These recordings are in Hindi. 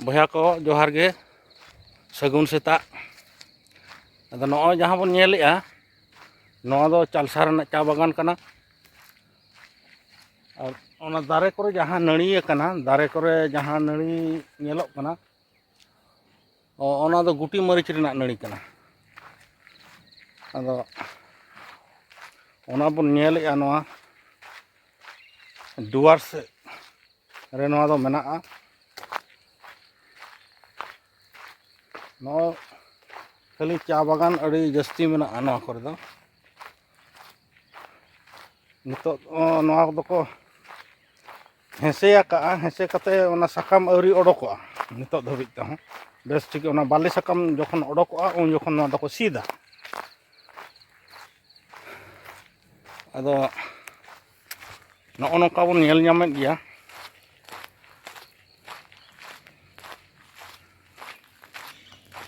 बया को जोहार गे सगुन सेता अद नॉ जहाँ बन नेलेआ नॉ दो चालसा रना चा बागान कना और ओना दारे करे जहाँ नड़ी कना दारे करे जहाँ नड़ी नेलोग कना ओना दो गुटी मरीच रना नड़ी कना अद ओना बन नेलेआ नॉ डुआर से रे नॉ दो मेनाआ नॉ खाली चा बागान अड़ी जस्ती मेना नॉ करे दो नितो नॉ दो हेसे हेसे कते ओना साकाम अवरी ओडोकोआ नितो धबित तह बेस ठीक ओना बाली साकाम जखन ओडोकोआ उन जखन नॉ दो सीधा अदो नॉ नोका बन नेल ᱧᱟᱢᱮᱫ ᱜᱮᱭᱟ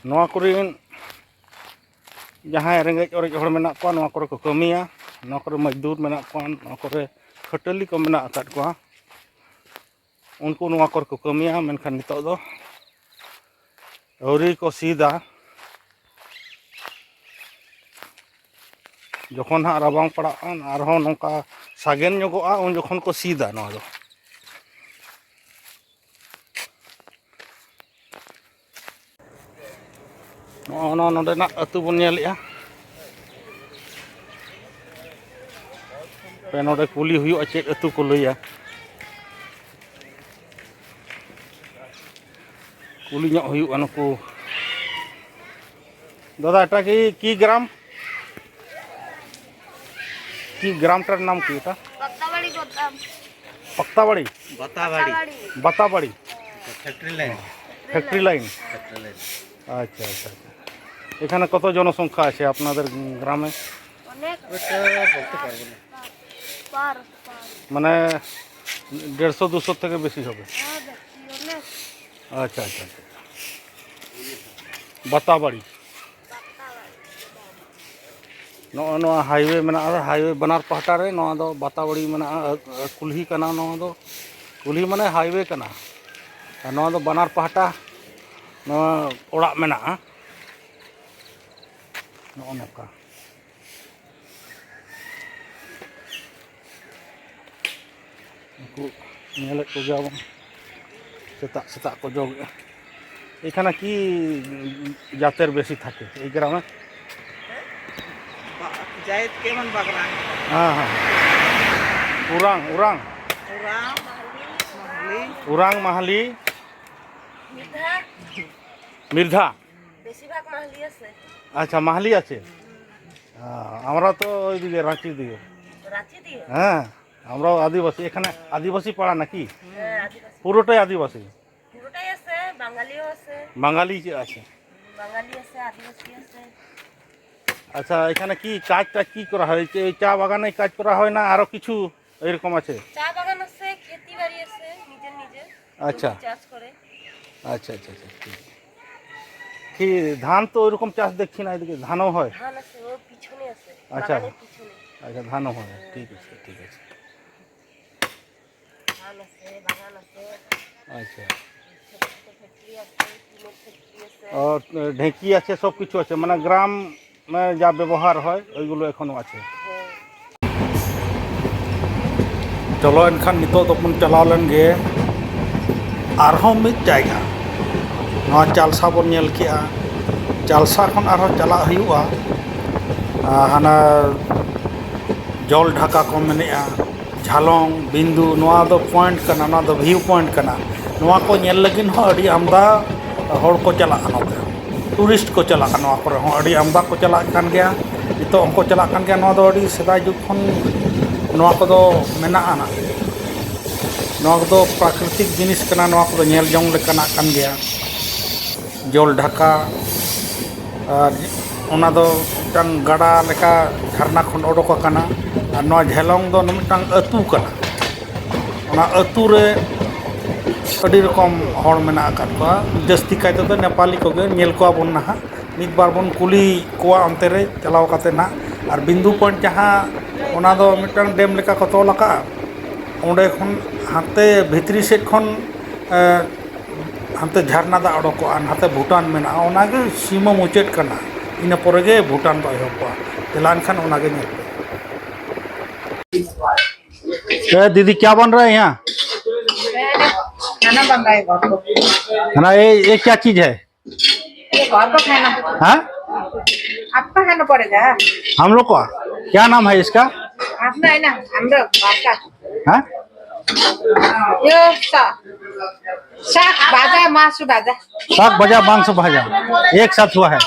नॉ कोरेन जहाँ रेंगेज ओरेज हड़ मेना को नॉ कोरे को कमिया नॉ कोरे मजदूर मेना को नॉ कोरे खटली को मेना अकाद को उनको नॉ कोरे को कमिया मेनखान नितो दो अवरी को सीधा जखन हाँ राबांग पड़ा आरहों नोका सागेन ᱧᱚᱜᱚᱜᱼᱟ उन जखन को सीधा नॉ दो नॉ नोडेना अतु बन नेलेआ पे नोडे कुली हुयुआ चेद अतु को लैया कुली ᱧᱚᱜ हुयुआ नुकु दादा एटा की ग्राम टार नाम की था पक्ताबाड़ी बताबाड़ी फैक्ट्री लाइन अच्छा अच्छा এখানে কত জনসংখ্যা আছে আপনাদের গ্রামে মানে 150-200 থেকে বেশি হবে अच्छा अच्छा अच्छा बताबाड़ी नो हाईवे में हाईवे बनार पहटा रे नो दो बताबाड़ी में कुल्ही कना नो दो कुल्ही माने हाईवे कना नो दो बनार पहटा नो ओड़ा में नो नोका नेले को जाबो सेता सेता को जोग एखाने की जातेर बेसी थाके এই গ্রামে जायत केमन बागरा हां हां उरांग उरांग उरांग माहाली मिर्धा বেশিরভাগ মাহালি আছে আচ্ছা মাহালি আছে আমরা তো ওইদিকে রাঁচি দিকে হ্যাঁ আমরা আদিবাসী এখানে আদিবাসী পাড়া নাকি হ্যাঁ আদিবাসী পুরোটাই আদিবাসী পুরোটাই আছে বাঙালিও আছে বাঙালি আছে আদিবাসী আছে আচ্ছা এখানে কি কাজটা কি করা হয় এই চা বাগানে কাজ করা হয় না আরো কিছু এরকম আছে চা বাগান আছে खेती বাড়ি আছে নিজে আচ্ছা চাষ করে আচ্ছা আচ্ছা আচ্ছা কি ধান তো এরকম চাষ দেখছি না এদিকে ধানও হয় ধান আছে ও পিছনে আছে আচ্ছা পিছনে আচ্ছা ধানও হয় ঠিক আছে ধান আছে বাগান আছে আচ্ছা ফ্যাক্টরি আছে কিলো ফ্যাক্টরি আছে और ঢেকি আছে সব কিছু আছে মানে গ্রাম में जा व्यवहार है ওইগুলো এখনো আছে चलो एनखान नितो तपन चलाव लेन गे आरहों मिद जायगा नवा चालसा बन नेल केआ चालसा खन आरहों चला हुआ हाना जल ढाका को मेनेआ झालोंग बिंदु नवा दो पॉइंट कना नवा दो व्यू पॉइंट कना नवा को नेल लगिन हो अड़ी आमदा हड़ को चला नोते टूरिस्ट को चला नवा पर हो अड़ी आमदा को चला कान गया नितो उनको चला कान गया नवा दो अड़ी सेदाय जुग खन नवा को दो मेना आना नवा को दो प्राकृतिक जिनिस कना नवा को दो नेल जोंग लेकाना कान गया जल ढाका और ओना दो मिटन गाड़ा लेका झरना खन ओडोक काना और नवा झेलोंग दो मिटन अतु कना ओना अतु रे अड़ी रकम हड़ मेना आकाद को जस्ती कायते तो नेपाली को गे नेल को बन ना मिद बार बन कुली कोआ अंते रे चलाव काते ना और बिंदु पॉइंट जहाँ ओना दो मिटन डेम लेका को तोल आका ओंडे खन हाते भितरी सेट खन हंते झरना दा अड़को नाते भूटान मेना ओनागे सीमा मुचाद कना इन पोरेगे भूटान दो एहबा तेलान खान ओनागे नेल पे। दीदी क्या बन रहा है यहाँ? खाना बन रहा है घर को। खाना ये क्या चीज है? ये घर को खाना। हाँ आपका खाना पड़ेगा। हम लोग का क्या नाम है इसका? आपना है ना हम लोग घर का। हाँ यो साग भाजा मासु भाजा। साग भजा मांस भाजा एक साथ हुआ है।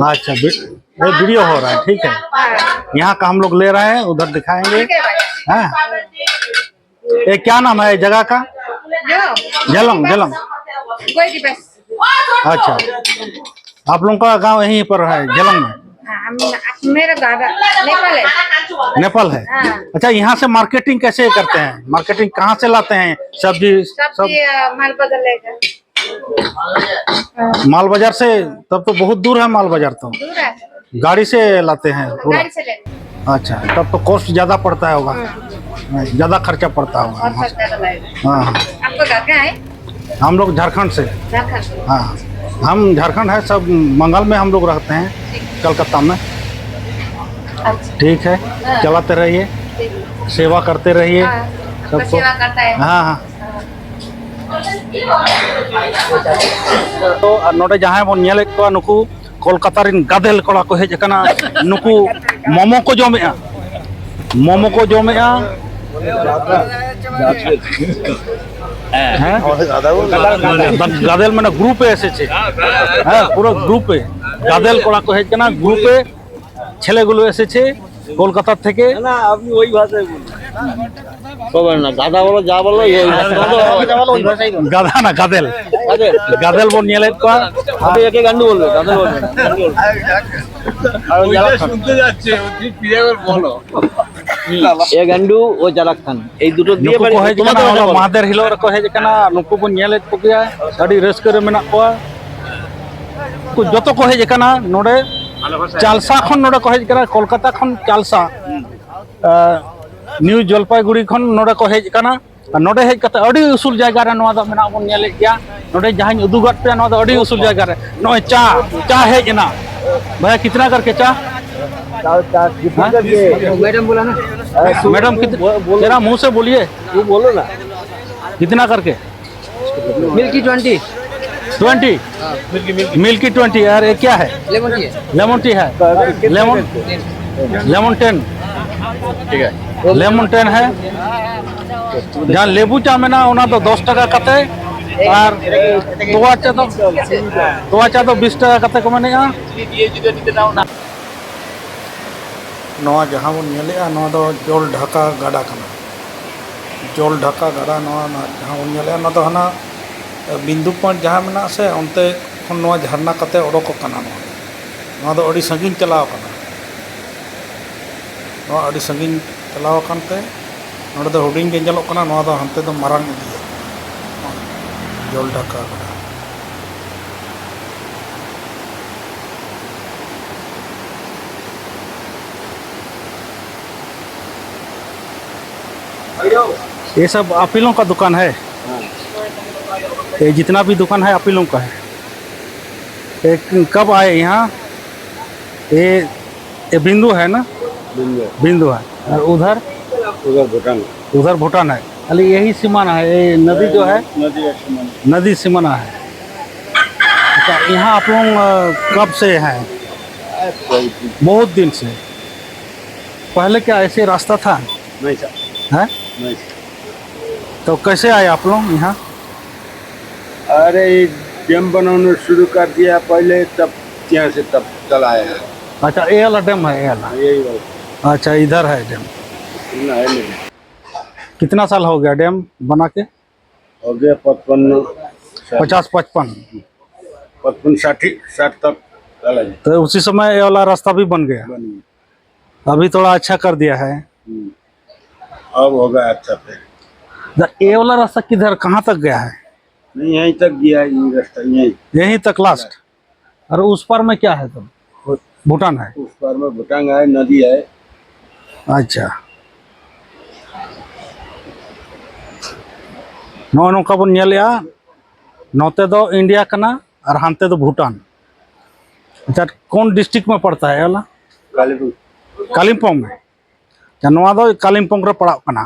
अच्छा ये वीडियो हो रहा है, ठीक है। यहाँ का हम लोग ले रहे हैं, उधर दिखाएंगे। हाँ ये क्या नाम है जगह का? जलंग जलंग। कोई भी बस। अच्छा आप लोगों का गांव यहीं पर है जलंग में? मेरा घर नेपाल है। नेपाल है। हाँ। अच्छा यहाँ से मार्केटिंग कैसे करते हैं? मार्केटिंग कहाँ से लाते हैं? सब्जी सब माल बदल लेगा। माल बाजार से? तब तो बहुत दूर है माल बाजार तो। दूर है। गाड़ी से लाते हैं पूरा? गाड़ी से लेते। अच्छा तब तो कॉस्ट ज्यादा पड़ता होगा, ज्यादा खर्चा पड़ता और होगा। खर्चा ज्यादा लगेगा। हाँ आपका घर कहाँ है? हम लोग झारखंड से। झारखंड से। हाँ हम झारखंड है, सब मंगल में हम लोग रहते हैं, कलकत्ता में। अच्छा ठीक है चलाते रहिए, सेवा करते रहिए सबको। सेवा करता है। हाँ हाँ तो नोडे जहाँ बन नेले को नुकु कोलकाता रिन गादेल कोड़ा को हेज कना नुकु मोमो को जोमेआ, मोमो को जोमेआ। गादेल मैंने ग्रुप ऐसे छे, हाँ पूरा ग्रुप गादेल कोड़ा को हेज कना ग्रुप छेले गुलो ऐसे छे कोलकाता থেকে না আপনি ওই ভাষায় বলুন সবার না গাদা বলো যা বলো ওই ভাষায় গাধা না গাদেল গাদেল গাদেল বন নিয়ে লেট কর আপনি একে গান্ডু বলবে গাদেল বলবে না আর যারা শুনতে যাচ্ছে ওই ক্লিয়ার বলো এ গান্ডু ও জালাক খান এই দুটো দিয়ে নুকু কহে যে না মাদের হিলো রে কহে যে না নুকু বন নিয়ে লেট পকিয়া আডি রেস্ক রে মেনা কোয়া কো যত কহে যে না নোডে चालसा खन नोडे को हेज कना कोलकाता खन चालसा न्यू जलपाईगुड़ी खन नोडे को हेज कना नोडे हेज कते अडी उसूल जायगा रे नोआ दो मेना बन नेले गया नोडे जहां उदुगत पे नोआ दो अडी उसूल जायगा रे नोय चा चा हेज ना भैया कितना करके चा कितना करके मैडम बोला ना मैडम तेरा मुंह से बोलिए वो बोलो ना कितना करके मिल्की 20 मिल्की 20 यार ये क्या है? लेमन टी है लेमन 10 ठीक है लेमन 10 है जहाँ लेबू चा में ना ओना तो 10 टका कते और तोआ चा तो 20 टका कते को मैंने नवा जहाँ बन नेलेआ नवा दो जल ढाका गाड़ा कना जल ढाका गाड़ा नवा जहाँ बन नेलेआ ना तो हना बिंदु पॉइंट जहाँ में से उनते खन नवा झरना कते ओडोक कना नवा दो अड़ी संगीन चलाव कना नवा अड़ी संगीन चलाव कनते नोडे दो हुडिंग गे जलोक कना नवा दो हंते दो मारांग इदिया जल ढाका गाड़ा। ये सब आप ही लोगों का दुकान है? ये जितना भी दुकान है आप ही लोगों का है? कब आए यहाँ? ये बिंदु है ना? बिंदु है और उधर भूटान है। अरे यही सीमाना है, ये नदी जो है नदी सीमाना है। अच्छा यहाँ आप लोग कब से हैं? बहुत दिन से। पहले क्या ऐसे रास्ता था? नहीं सर है नहीं। तो कैसे आए आप लोग यहाँ? अरे डैम बनाना शुरू कर दिया पहले तब यहाँ से तब चला आया। अच्छा ये वाला डैम है ये वाला? यही बात अच्छा इधर है डैम। ना है नहीं कितना साल हो गया डैम बना के? हो गया 50-55 60 तक चला गया। तो उसी समय ये वाला रास्ता भी बन गया, अभी थोड़ा अच्छा कर दिया है। अब होगा अच्छा पे। ये वाला रास्ता किधर कहाँ तक गया है? नहीं यहीं तक गया ये रास्ता यहीं तक लास्ट। और उस पार में क्या है? तो भूटान है। उस पार में भूटान है, नदी है। अच्छा ᱱᱚᱜᱼᱚ ᱱᱚᱝᱠᱟ ᱵᱚᱱ ᱧᱮᱞᱮᱜᱼᱟ नौते दो इंडिया कना और हानते दो भूटान। अच्छा कौन डिस्ट्रिक्ट में पड़ता है वाला कालिम्पोंग में। अच्छा नवा दो कालिम्पोंग रे पड़ाव कना।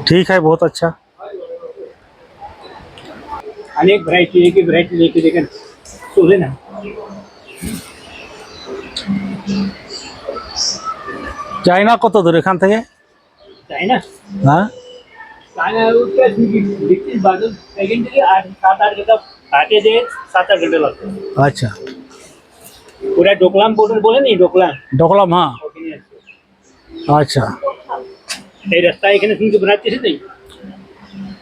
ठीक है बहुत अच्छा। अनेक वैरायटी एक ही वैरायटी लेके देखन सोले ना चाइना কত দূর এখান থেকে? चाइना হ্যাঁ चाइना उसका डिस्टेंस बाजू सेकंड के 8-7-8 घंटा आते दे 7-8 घंटे लगते हैं। अच्छा पूरा डोकलाम बॉर्डर बोले नहीं डोकलाम ডোকলাম हाँ अच्छा ये रास्ता एक ने सुन बनाते थे नहीं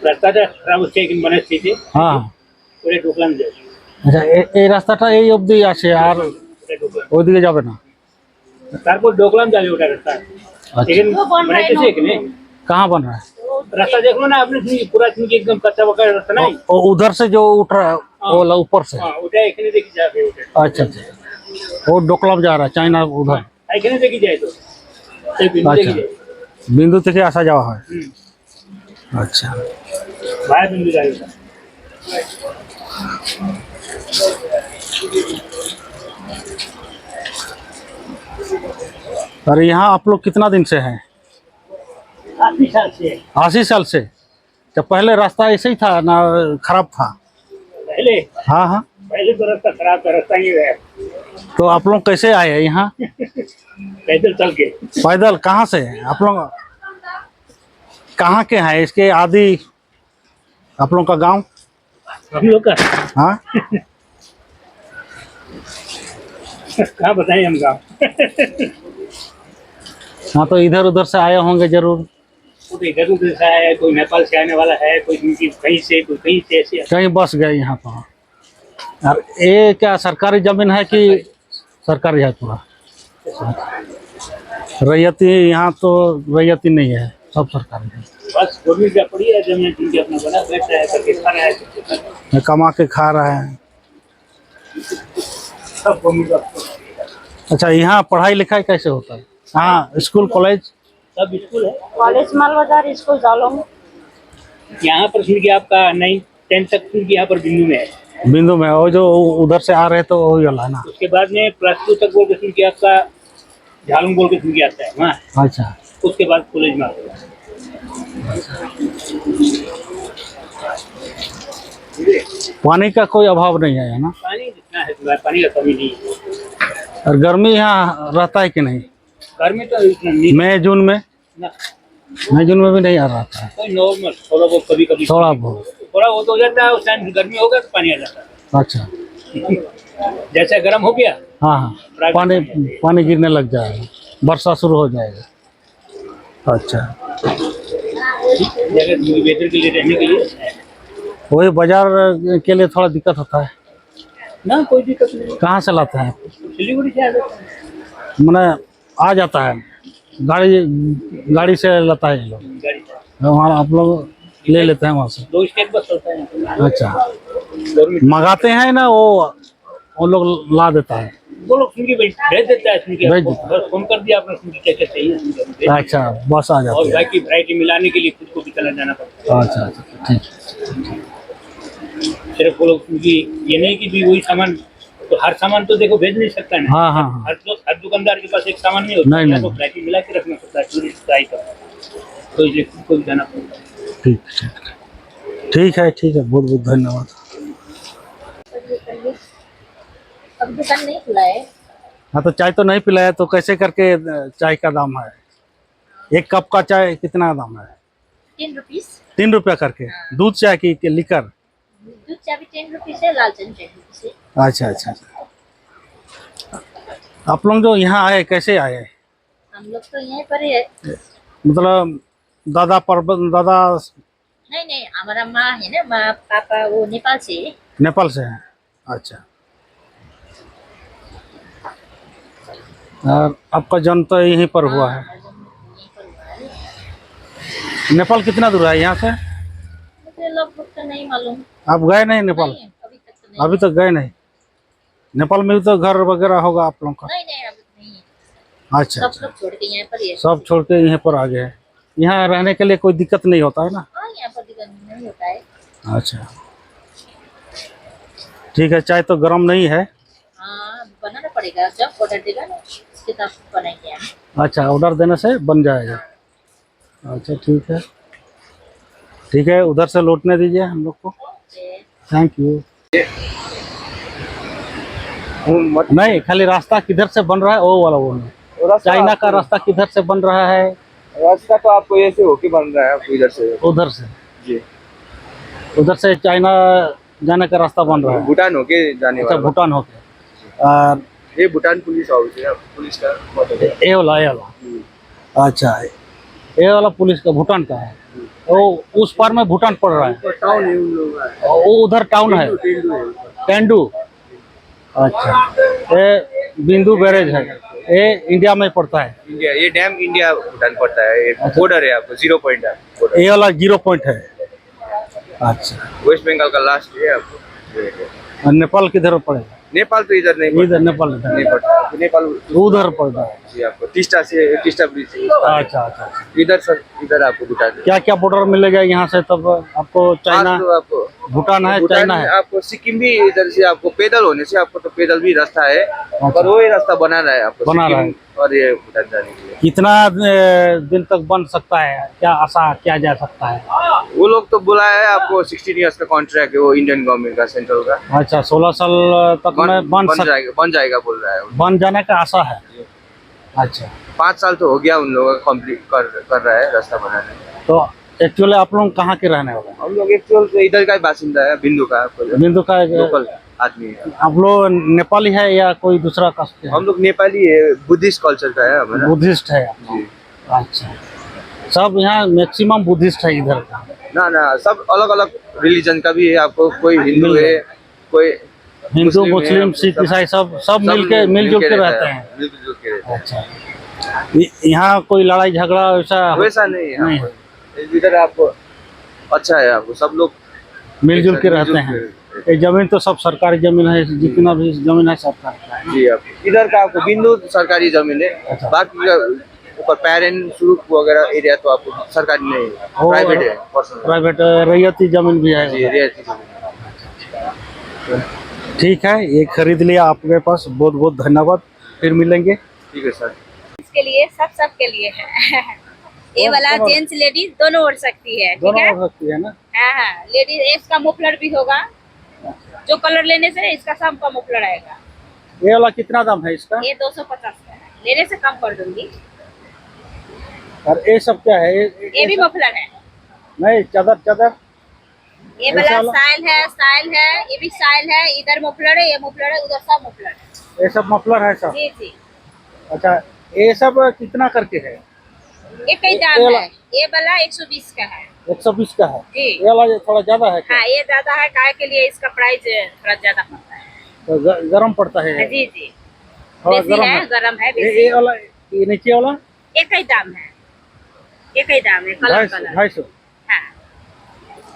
रास्ता था खराब उसके एक बनाते थे हाँ पूरे डोकलाम जाए আচ্ছা এই রাস্তাটা এই অবধি আসে আর पूरे डोकलाम ওইদিকে যাবে না। तारपुर डोकलाम जाए उठा रास्ता लेकिन बनाते थे एक ने कहाँ बन रहा है? रास्ता देख लो ना आपने सुनी पूरा सुन के एकदम कच्चा पक्का रास्ता नहीं वो उधर से जो उठ रहा है वो वाला ऊपर से। हाँ उठा एक ने देखी जाए उठा अच्छा अच्छा वो डोकलाम जा रहा है चाइना उधर। एक ने देखी जाए तो एक बिंदु अच्छा देखी जाए बिंदु থেকে আসা যাওয়া হয়। अच्छा बाहर बिंदु जाएगा और यहाँ आप लोग कितना दिन से हैं? 80 साल से 80 साल से। तो पहले रास्ता ऐसे ही था ना खराब था? पहले हाँ हाँ पहले तो रास्ता खराब था रास्ता ही है तो आप लोग कैसे आए यहाँ? पैदल चल के पैदल कहाँ से? आप लोग कहाँ के हैं? इसके आदि आप लोग का गांव? हम लोग का हाँ कहाँ बताएं हम गाँव हाँ तो इधर उधर से आए होंगे जरूर। कोई इधर उधर से आया है कोई नेपाल से आने वाला है कोई कहीं से कोई कहीं से ऐसे कहीं बस गए यहाँ पर। और ये क्या सरकारी जमीन है कि सरकारी है पूरा? रैयती यहाँ तो रैयती नहीं है सब सरकारी है। बस गवर्नमेंट का पड़ी है जमीन जिनके अपना बना बैठ रहा है करके खा रहा है कमा के खा रहे हैं। सब गवर्नमेंट का अच्छा यहाँ पढ़ाई लिखाई कैसे होता है? हाँ स्कूल कॉलेज सब स्कूल है कॉलेज माल बाजार स्कूल जालोंग यहाँ पर सुन के आपका 9-10 तक सुन के यहाँ पर बिंदु में है बिंदु में। वो जो उधर से आ रहे तो वही वाला है ना। उसके बाद में +2 तक बोल के सुन के आपका झालुंग बोल के सुन के आता है वहाँ अच्छा उसके बाद कॉलेज में आता है पानी का कोई अभाव नहीं है ना? पानी जितना है तुम्हारा पानी का कमी नहीं है और गर्मी यहाँ रहता है कि नहीं? घर में तो इतना नहीं मई जून में? ना मई जून में भी नहीं आ रहा था। कोई नॉर्मल थोड़ा बहुत कभी कभी थोड़ा बहुत। थोड़ा बहुत हो जाता है उस टाइम गर्मी होगा तो पानी आ जाता है अच्छा जैसे गर्म हो गया हाँ हाँ पानी पानी गिरने लग जाएगा वर्षा शुरू हो जाएगा। अच्छा जगह वेदर के लिए रहने के लिए वही बाजार के लिए थोड़ा दिक्कत होता है ना कोई दिक्कत नहीं कहाँ से लाते हैं? सिलीगुड़ी से आ जाता है मैंने आ जाता है गाड़ी से लाता है ये लोग गाड़ी से वहाँ आप लोग ले लेते हैं वहाँ से? 2 स्टेट बस चलता है अच्छा गवर्नमेंट मंगाते हैं ना वो लोग ला देता है? वो लोग सुन के भेज देता है सुन के भेज आपको। बस फोन कर दिया आपने सुन के क्या क्या चाहिए सुन के भेज दिया। अच्छा बस आ और जाती है। बाकी वैरायटी मिलाने के लिए खुद को भी चला जाना पड़ता अच्छा अच्छा ठीक है सिर्फ वो लोग क्योंकि ये नहीं कि भी वही सामान तो हर सामान तो देखो भेज नहीं सकता है ना हाँ हाँ हाँ हर दुकानदार के पास एक सामान नहीं होता नहीं, नहीं। तो वैरायटी मिला के रखना पड़ता है टूरिस्ट आइटम तो इसलिए खुद को भी जाना पड़ता है ठीक ठीक है ठीक है बहुत बहुत धन्यवाद। अब दुकान नहीं खुला है हाँ तो चाय तो नहीं पिलाया तो कैसे करके चाय का दाम है? एक कप का चाय कितना दाम है? 10 रुपीस 3 रुपया करके। दूध चाय की लीकर? दूध चाय भी 10 रुपीस है लाल चाय 10 रुपीस है। अच्छा अच्छा अच्छा आप लोग जो यहाँ आए कैसे आए? हम लोग तो यहीं पर ही है मतलब दादा दादा नहीं नहीं हमारा माँ है ना माँ पापा वो नेपाल से है। नेपाल से हैं? अच्छा और आपका जन्म तो यहीं पर हुआ है? यहीं पर हुआ है। नेपाल कितना दूर है यहाँ से? मुझे लगभग तो नहीं मालूम आप गए नहीं नेपाल? नहीं अभी तक तो नहीं अभी तक गए नहीं? नेपाल में भी तो घर वगैरह होगा आप लोगों का? नहीं नहीं अभी नहीं है अच्छा सब अच्छा, लोग छोड़ के यहाँ पर ये सब छोड़ के यहीं पर आ गए हैं। यहाँ रहने के लिए कोई दिक्कत नहीं होता है ना? हाँ, यहाँ पर दिक्कत नहीं होता है। अच्छा ठीक है, चाय तो गर्म नहीं है। हाँ, बनाना पड़ेगा, जब ऑर्डर देगा ना उसके तब बनाएंगे हम। अच्छा, ऑर्डर देने से बन जाएगा। अच्छा ठीक है, ठीक है, उधर से लौटने दीजिए हम लोग को। ओके। Thank you. नहीं, खाली रास्ता किधर से बन रहा है वो वाला बोलना। चाइना का रास्ता किधर से बन रहा है? रास्ता तो आपको ऐसे होके बन रहा है, आपको इधर से। उधर से? जी, उधर से चाइना जाने का रास्ता बन रहा है। भूटान होके जाने अच्छा, वाला। भूटान होके। और ये भूटान पुलिस हाउस है, पुलिस का मतलब है। ये वाला। अच्छा, ये वाला पुलिस का भूटान का है। वो उस पार में भूटान पड़ रहा है। टाउन है उन लोगों का। और वो उधर टाउन है, टेंडू। अच्छा, ये बिंदु बैरेज है, ये इंडिया में पड़ता है। इंडिया, ये डैम इंडिया भूटान पड़ता है। ये बॉर्डर है, आपको 0 पॉइंट है border। ये वाला 0 पॉइंट है। अच्छा, वेस्ट बंगाल का लास्ट है आपको। और नेपाल किधर पड़ेगा? नेपाल तो इधर नहीं पड़ता। इधर नेपाल इधर। नहीं पड़ता, नेपाल उधर पड़ता है। जी, आपको टिस्टा ब्रिज से अच्छा अच्छा, इधर सर, इधर आपको भूटान है। क्या क्या बॉर्डर मिलेगा यहाँ से तब आपको? चाइना, आज तो आपको भूटान है, भूटान चाइना है। आपको सिक्किम भी इधर से, आपको पैदल होने से आपको तो पैदल भी रास्ता है, और वही रास्ता बना रहा है आपको बना रहा है। सिक्किम और ये भूटान जाने के लिए। कितना दिन तक बन सकता है, क्या आशा किया जा सकता है? वो लोग तो बुलाया है आपको, 16 इयर्स का कॉन्ट्रैक्ट है वो, इंडियन गवर्नमेंट का, सेंट्रल का। अच्छा, 16 साल तक में बन जाएगा बोल रहा है। बन जाने का आशा है। अच्छा, 5 साल तो हो गया उन लोगों का, कंप्लीट कर रहा है रास्ता बनाने। तो एक्चुअली आप लोग कहाँ के रहने वाले हैं? हम लोग एक्चुअल तो इधर का ही बासिंदा है, बिंदु का। बिंदु का लोकल आदमी है। आप लोग नेपाली है या कोई दूसरा कास्ट के हैं? हम लोग नेपाली है, बुद्धिस्ट कल्चर का है हमारा। बुद्धिस्ट है। जी। अच्छा, सब यहाँ मैक्सिमम बुद्धिस्ट है इधर का? ना, सब अलग अलग रिलीजन का भी है आपको। कोई हिंदू है, कोई हिंदू, है, मुस्लिम, सिख, ईसाई, सब मिलजुल के रहते हैं। मिलजुल के रहते हैं। अच्छा, यहाँ कोई लड़ाई झगड़ा वैसा नहीं है नहीं यहाँ पर। इधर आपको अच्छा है, आपको सब लोग मिलजुल के रहते हैं। ये जमीन तो सब सरकारी जमीन है, जितना भी जमीन है सरकार का है। जी, आपको इधर का आपको बिंदु सरकारी जमीन है। अच्छा। बाकी का ऊपर पेरेंट सुरुक वगैरह एरिया तो आपको सरकारी नहीं है, प्राइवेट है, पर्सनल। प्राइवेट रैयती जमीन भी है। जी, रियायती जमीन। ठीक है, ये खरीद लिया आपके पास, बहुत बहुत धन्यवाद। फिर मिलेंगे। ठीक है सर। इसके लिए सब के लिए है। ये वाला जेंट्स लेडीज दोनों ओढ़ सकती है, ठीक दोनों है। हो सकती है ना? हाँ हाँ, लेडीज इसका मुफलर भी होगा, जो कलर लेने से इसका सब का मुफलर आएगा। ये वाला कितना दाम है इसका? ये 250 का है, लेने से कम कर दूंगी। और ये सब क्या है? ये भी मफलर है। नहीं, चादर ये ऐसा वाला स्टाइल है, ये भी स्टाइल है। इधर मुफलर है, ये मुफलर है, उधर सब मुफलर है। ये सब मफलर है सब? जी जी। अच्छा, ये सब कितना करके है? एक ही दाम है। ये वाला 120 का है। 120 का है जी। ये वाला थोड़ा ज्यादा है क्या? हाँ, ये ज्यादा है, काय के लिए इसका प्राइस थोड़ा ज्यादा पड़ता है। तो गरम पड़ता है? जी जी, थोड़ा बेसी है, गरम है बेसी। ये वाला, ये नीचे वाला एक ही दाम है, एक ही दाम है, कलर कलर। 250। हाँ,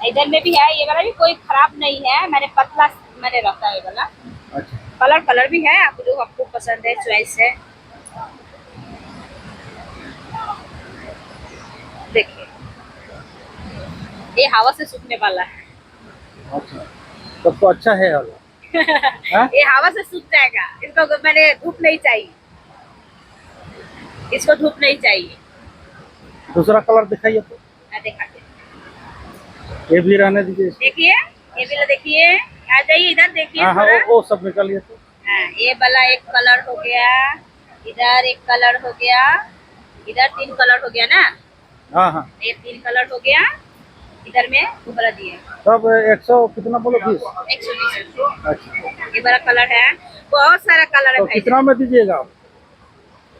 इधर में भी है, ये वाला भी कोई खराब नहीं है। मैंने पतला मैंने रखा है ये वाला। अच्छा, कलर भी है, आप जो आपको पसंद है, चॉइस है। देखिए, ये हवा से सूखने वाला है। अच्छा, तब तो अच्छा है वाला। हाँ? ये हवा से सूख जाएगा। इसको मैंने धूप नहीं चाहिए, इसको धूप नहीं चाहिए। दूसरा कलर दिखाइए तो। मैं दिखाती हूँ। ये भी रहने दीजिए। देखिए, ये भी देखिए, आ जाइए इधर देखिए। हाँ हाँ, थोड़ा। वो सब निकालिए तो। हाँ, ये वाला एक कलर हो गया, इधर एक कलर हो गया, इधर 3 कलर हो गया ना। हाँ हाँ, ये 3 कलर हो गया, इधर में उबला दिए। सब 100 कितना बोलो? 20। 120। अच्छा, ये वाला कलर है, बहुत सारा कलर है तो भाई। कितना में दीजिएगा आप?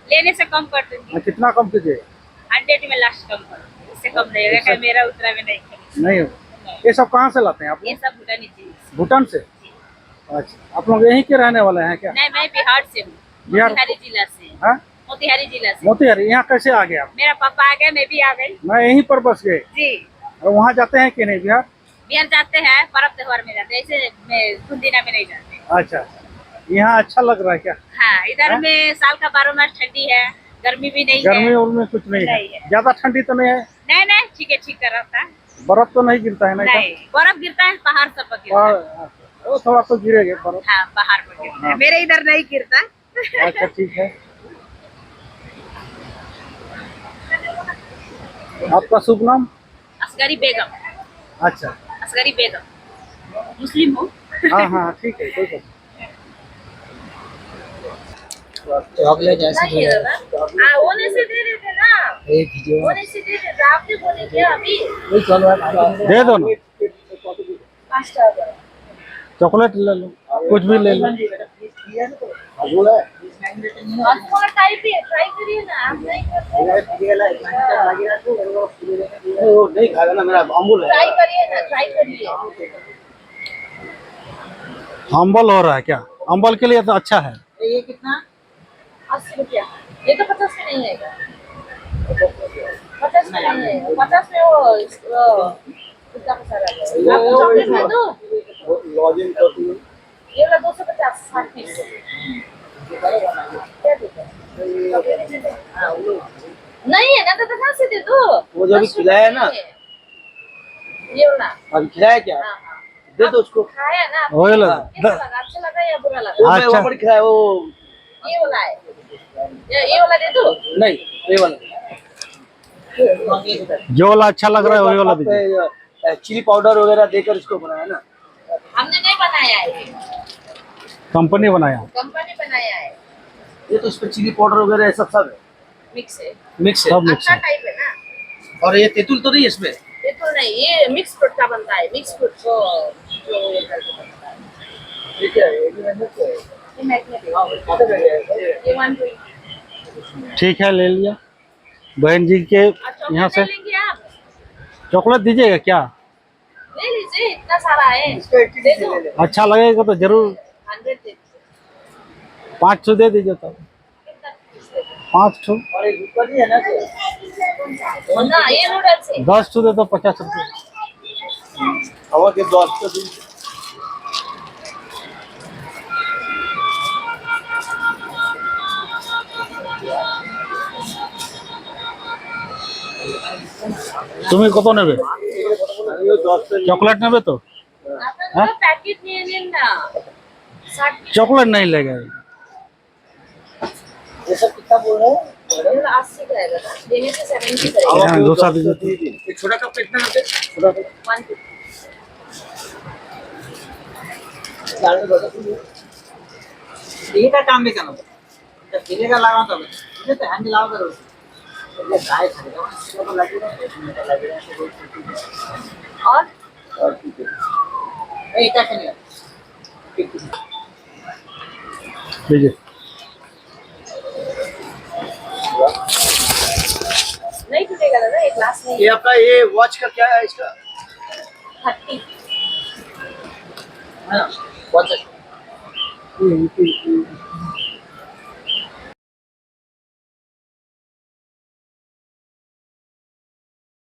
लेने से कम कर दूंगी। कितना कम कीजिए? 100 में लास्ट कम कर दूंगी, इससे कम नहीं होगा। क्या मेरा उतना में नहीं करेगा। नहीं, ये सब कहाँ से लाते हैं आप? ये सब भूटानी चीज। भूटान से? अच्छा, आप लोग यहीं के रहने वाले हैं क्या? नहीं, मैं बिहार से हूँ, बिहार? मोतिहारी जिला से। हाँ, मोतिहारी जिला से। मोतिहारी। यहाँ कैसे आ गए आप? मेरा पापा आ गए, मैं भी आ गई। मैं यहीं पर बस गए। जी, और वहाँ जाते हैं कि नहीं बिहार? बिहार जाते हैं, पर्व त्योहार में जाते हैं, ऐसे कुछ दिना में नहीं जाते। अच्छा, यहाँ अच्छा लग रहा है क्या? हाँ, इधर हाँ? में साल का 12 मास ठंडी है, गर्मी भी नहीं गर्मी है। उर्मी कुछ नहीं नहीं है, है। ज्यादा ठंडी तो नहीं है, नहीं नहीं ठीक है, ठीक कर रहा था। बर्फ तो नहीं गिरता है ना इधर? नहीं, बर्फ गिरता है पहाड़ सब पर गिरता है। और वो थोड़ा तो गिरेगा बर्फ। हाँ पहाड़ पर गिरता है, हाँ। मेरे इधर नहीं गिरता। अच्छा ठीक है। आपका शुभ नाम? असगरी बेगम। अच्छा, असगरी बेगम, मुस्लिम हूँ। हाँ हाँ ठीक है, कोई बात चॉकलेट नहीं है दादा। हाँ, होने से दे देते ना, होने से दे देते। आपने बोले क्या अभी? नहीं। दे दो ना, 5 टाका। चॉकलेट ले लो, कुछ भी ले लो। और थोड़ा टाइप है, ट्राई करिए ना, आप नहीं करते। नहीं खाएगा ना, मेरा अमूल है। ट्राई करिए ना, ट्राई करिए। अम्बल हो रहा है क्या? अम्बल के लिए तो अच्छा है। ये कितना? 80 रुपया। ये तो 50 में नहीं है। 50 में नहीं है, 50 में वो कितना पैसा लगा? आपको चॉकलेट में दो। ये वाला 250, 60 पीस। क्या देते हैं? नहीं है ना, तो कहाँ से दे दो? वो जो भी खिलाया ना, ये वाला। अभी खिलाया क्या? हाँ हाँ। दे दो उसको। खाया ना आपने? वही लो। कैसा लगा? अच्छा लगा या बुरा वो लगा? मैं अच्छा। वहाँ पर खिलाया वो। ये वाला है। ये वाला दे दो। नहीं, ये वाला जो वाला अच्छा लग रहा है वही वाला दीजिए। चिली पाउडर वगैरह देकर इसको बनाया ना। हमने नहीं बनाया है, कंपनी बनाया। कंपनी बनाया है। ये तो इसमें चिली पाउडर वगैरह सब सब है, मिक्स है, मिक्स है। सब मिक्स अच्छा है। टाइप है ना। और ये तेतुल तो नहीं है इसमें? ये तो नहीं, ये मिक्स फ्रूट का बनता है। मिक्स फ्रूट को जो ये करके बनता है। ये क्या है? ये भी मेहनत है। ये मैग्नेटिक। ये 120। ठीक है, ले लिया। बहन जी के और यहाँ चॉकलेट से ले लेंगे आप? चॉकलेट दीजिएगा क्या? ले लीजिए, इतना सारा है। इसका 80 दे ले दो। ले। अच्छा लगेगा तो जरूर 100 दे दीजिए। 500 दे दीजिए तब। कितना पीस दे दो? 500। और एक ऊपर नहीं है ना? ना, ये नूडल्स है। 10 दे दो, 50 रुपये। हवा के 10 तो दी। তুমি কত নেবে? चॉकलेट नेबे तो? আপনারা প্যাকেট নিয়ে নিন না। 60 পিস। चॉकलेट नहीं लेगा। ये सब कितना बोल रहे हैं? ये 80 का है दादा। देने से 70 का है। हवा हाँ, के डोसा 10 तो दीजिए। दी। एक छोटा कप कितना है? छोटा कप 150। का काम भी करना जब का लगा तब मुझे तो हैंड लाओ करो ये काय खरीदा इसको तो लगेगा और और ठीक है ए क्या करेगा लीजिए। नहीं टूटेगा दादा, एक ग्लास नहीं। ये आपका ये वॉच का क्या है इसका 30। है ना वॉच